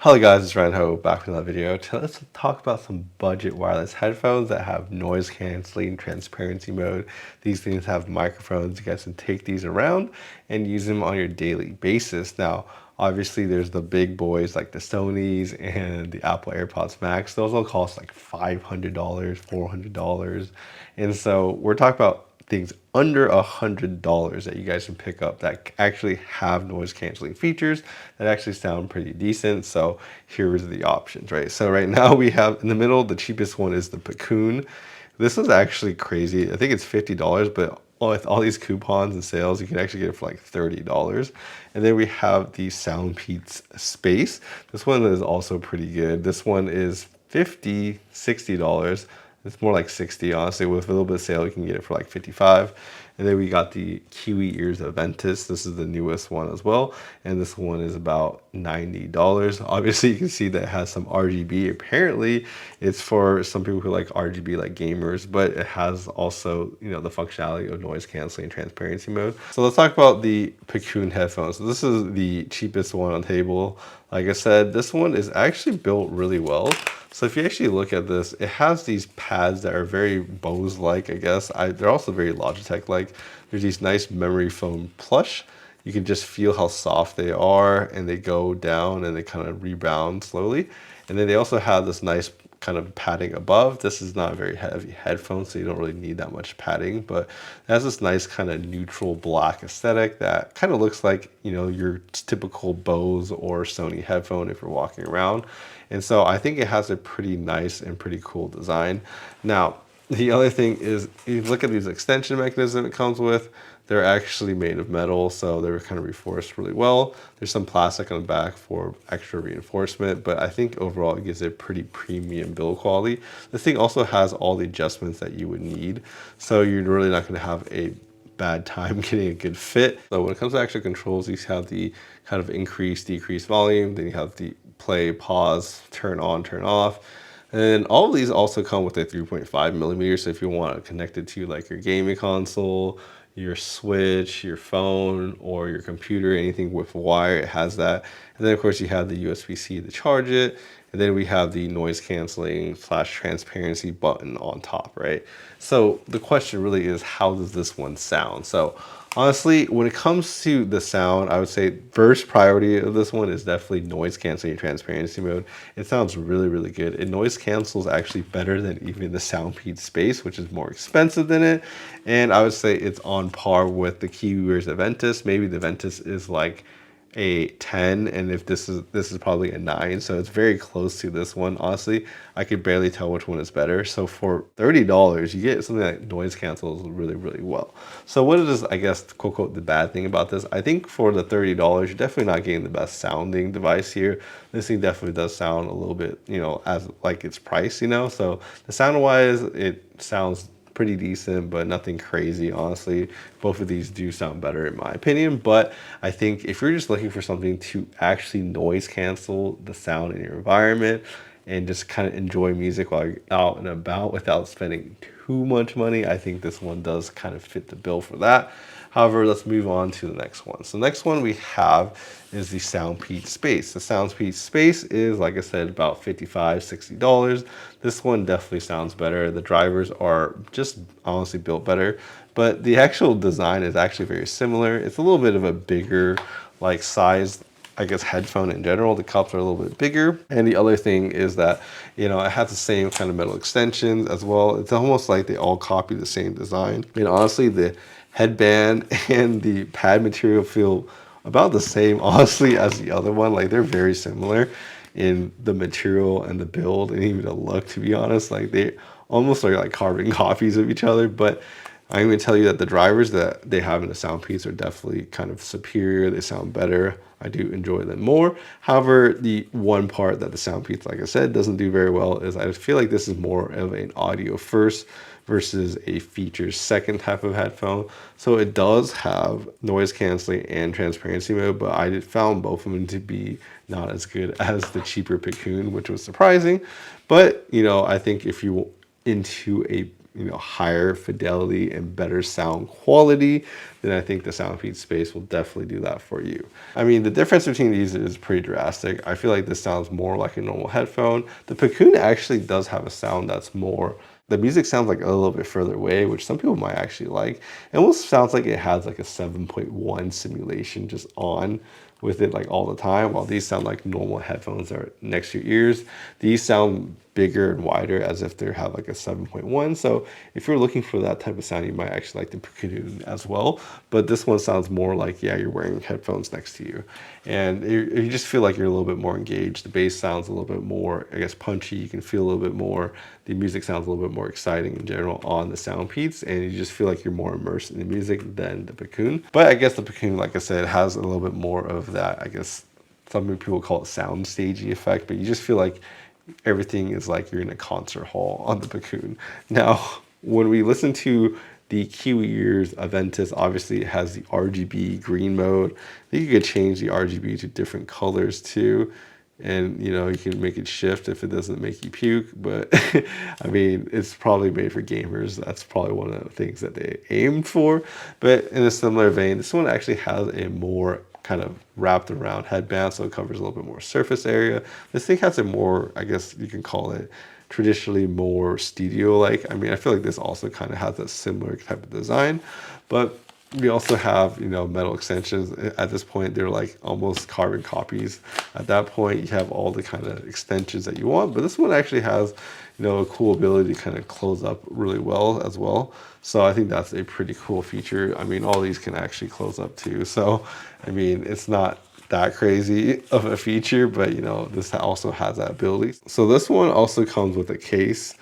Hello guys, it's Ryan Ho back with another video. Today let's talk about some budget wireless headphones that have noise canceling, transparency mode. These things have microphones. You guys can take these around and use them on your daily basis. Now, obviously there's the big boys like the Sonys and the Apple AirPods Max. Those will cost like $500, $400. And so we're talking about things under $100 that you guys can pick up that actually have noise canceling features that actually sound pretty decent. So here is the options, right? So right now we have in the middle, the cheapest one is the Picun. This is actually crazy. I think it's $50, but with all these coupons and sales, you can actually get it for like $30. And then we have the Soundpeats Space. This one is also pretty good. This one is $50, $60. It's more like 60, honestly. With a little bit of sale, you can get it for like 55. And then we got the Kiwi Ears Aventus. This is the newest one as well. And this one is about $90. Obviously, you can see that it has some RGB. Apparently, it's for some people who like RGB, like gamers, but it has also, you know, the functionality of noise canceling and transparency mode. So let's talk about the Picun headphones. So this is the cheapest one on the table. Like I said, this one is actually built really well. So if you actually look at this, it has these pads that are very Bose-like, I guess. They're also very Logitech-like. There's these nice memory foam plush. You can just feel how soft they are, and they go down and they kind of rebound slowly. And then they also have this nice kind of padding above. This is not a very heavy headphone, so you don't really need that much padding, but it has this nice kind of neutral black aesthetic that kind of looks like, you know, your typical Bose or Sony headphone if you're walking around. And so I think it has a pretty nice and pretty cool design. Now, the other thing is, you look at these extension mechanisms it comes with, they're actually made of metal, so they're kind of reinforced really well. There's some plastic on the back for extra reinforcement, but I think overall it gives it pretty premium build quality. This thing also has all the adjustments that you would need, so you're really not going to have a bad time getting a good fit. So when it comes to actual controls, you have the kind of increase, decrease volume, then you have the play, pause, turn on, turn off. And all of these also come with a 3.5 millimeter. So if you want to connect it to like your gaming console, your Switch, your phone, or your computer, anything with wire, it has that. And then of course you have the USB-C to charge it. And then we have the noise canceling / transparency button on top, right? So the question really is, how does this one sound? So honestly, when it comes to the sound, I would say first priority of this one is definitely noise canceling and transparency mode. It sounds really, really good. It noise cancels actually better than even the Soundpeats Space, which is more expensive than it. And I would say it's on par with the Kiwi Ears Aventus. Maybe the Aventus is like a 10, and if this is probably a 9, so it's very close to this one. Honestly, I could barely tell which one is better. So for $30 you get something that noise cancels really, really well. So what is, I guess, quote unquote, the bad thing about this? I think for the $30 you're definitely not getting the best sounding device here. This thing definitely does sound a little bit, you know, as like its price, you know. So the sound wise, it sounds pretty decent, but nothing crazy, honestly. Both of these do sound better in my opinion, but I think if you're just looking for something to actually noise cancel the sound in your environment and just kind of enjoy music while you're out and about without spending too much money, I think this one does kind of fit the bill for that. However, let's move on to the next one. So the next one we have is the Soundpeats Space. The Soundpeats Space is, like I said, about $55, $60. This one definitely sounds better. The drivers are just honestly built better, but the actual design is actually very similar. It's a little bit of a bigger, like, size, I guess, headphone in general. The cups are a little bit bigger. And the other thing is that, you know, it has the same kind of metal extensions as well. It's almost like they all copy the same design. And honestly, the headband and the pad material feel about the same, honestly, as the other one. Like, they're very similar in the material and the build and even the look, to be honest. Like, they almost are like carbon copies of each other. But I'm going to tell you that the drivers that they have in the Soundpeats are definitely kind of superior. They sound better. I do enjoy them more. However, the one part that the Soundpeats, like I said, doesn't do very well is I feel like this is more of an audio first versus a features second type of headphone. So it does have noise canceling and transparency mode, but I found both of them to be not as good as the cheaper Picun, which was surprising. But, you know, I think if you into a higher fidelity and better sound quality, then I think the Soundpeats Space will definitely do that for you. I mean, the difference between these is pretty drastic. I feel like this sounds more like a normal headphone. The Picun actually does have a sound that's more, the music sounds like a little bit further away, which some people might actually like. It almost sounds like it has like a 7.1 simulation just on with it like all the time, while these sound like normal headphones that are next to your ears. These sound bigger and wider as if they have like a 7.1. So if you're looking for that type of sound, you might actually like the Picun as well. But this one sounds more like, yeah, you're wearing headphones next to you. And you just feel like you're a little bit more engaged. The bass sounds a little bit more, I guess, punchy. You can feel a little bit more. The music sounds a little bit more exciting in general on the Soundpeats, and you just feel like you're more immersed in the music than the Picun. But I guess the Picun, like I said, has a little bit more of that, I guess, some people call it sound stagey effect, but you just feel like everything is like you're in a concert hall on the Picun. Now, when we listen to the Kiwi Ears Aventus, obviously it has the RGB green mode. I think you could change the RGB to different colors too. And you can make it shift if it doesn't make you puke, but I mean, it's probably made for gamers. That's probably one of the things that they aimed for. But in a similar vein, this one actually has a more kind of wrapped around headband, so it covers a little bit more surface area. This thing has a more, I guess you can call it, traditionally more studio-like. I mean, I feel like this also kind of has a similar type of design, but we also have, metal extensions. At this point, they're like almost carbon copies. At that point, you have all the kind of extensions that you want, but this one actually has, a cool ability to kind of close up really well as well. So I think that's a pretty cool feature. I mean, all these can actually close up too. So, I mean, it's not that crazy of a feature, but this also has that ability. So this one also comes with a case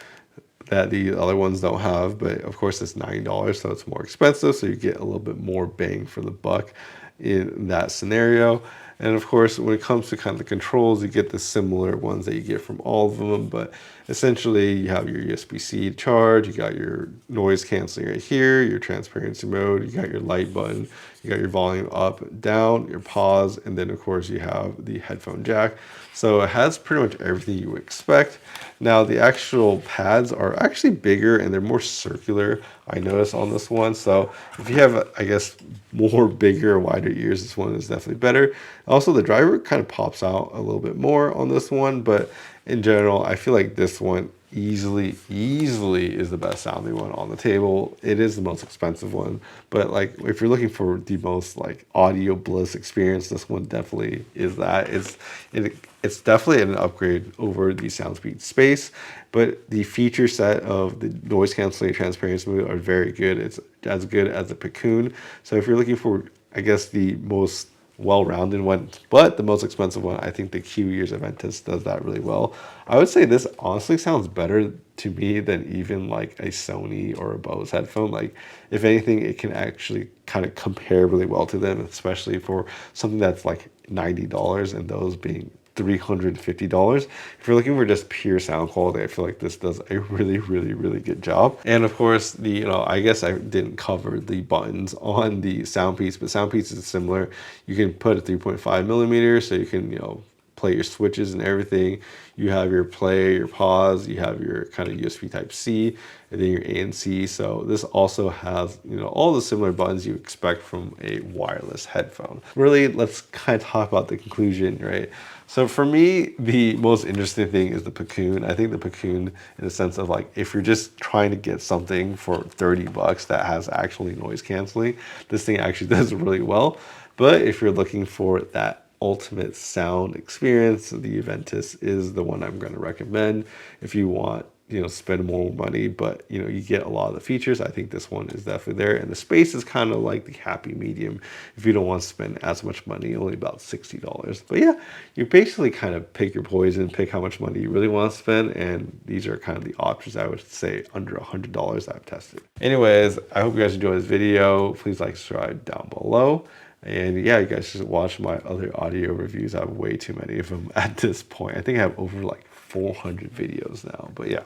that the other ones don't have, but of course it's $9, so it's more expensive, so you get a little bit more bang for the buck in that scenario. And of course, when it comes to kind of the controls, you get the similar ones that you get from all of them, but essentially you have your USB-C charge, you got your noise canceling right here, your transparency mode, you got your light button, you got your volume up, down, your pause, and then of course you have the headphone jack. So it has pretty much everything you would expect. Now the actual pads are actually bigger and they're more circular, I noticed on this one. So if you have, I guess, more bigger, wider ears, this one is definitely better. Also, the driver kind of pops out a little bit more on this one, but in general, I feel like this one easily is the best sounding one on the table. It is the most expensive one, but like if you're looking for the most like audio bliss experience, this one definitely is that. It's definitely an upgrade over the Soundpeats Space, but the feature set of the noise canceling and transparency mode are very good. It's as good as the Picun. So if you're looking for, I guess, the most well-rounded one, but the most expensive one, I think the Kiwi Ears Aventus does that really well. I would say this honestly sounds better to me than even like a Sony or a Bose headphone. Like, if anything, it can actually kind of compare really well to them, especially for something that's like $90 and those being $350. If you're looking for just pure sound quality, I feel like this does a really good job. And of course, I guess I didn't cover the buttons on the Soundpeats, but Soundpeats is similar. You can put a 3.5 millimeter, so you can, play your switches and everything. You have your play, your pause, you have your kind of USB type C, and then your ANC. So this also has, all the similar buttons you expect from a wireless headphone. Really, let's kind of talk about the conclusion, right? So for me, the most interesting thing is the Picun. I think the Picun, in the sense of like, if you're just trying to get something for $30 that has actually noise canceling, this thing actually does really well. But if you're looking for that ultimate sound experience, the Aventus is the one I'm going to recommend. If you want, spend more money, but you get a lot of the features, I think this one is definitely there. And the Space is kind of like the happy medium if you don't want to spend as much money, only about $60. But yeah, you basically kind of pick your poison, pick how much money you really want to spend, and these are kind of the options I would say under $100 I've tested. Anyways, I hope you guys enjoyed this video. Please like, subscribe down below. And yeah, you guys should watch my other audio reviews. I have way too many of them at this point. I think I have over like 400 videos now, but yeah.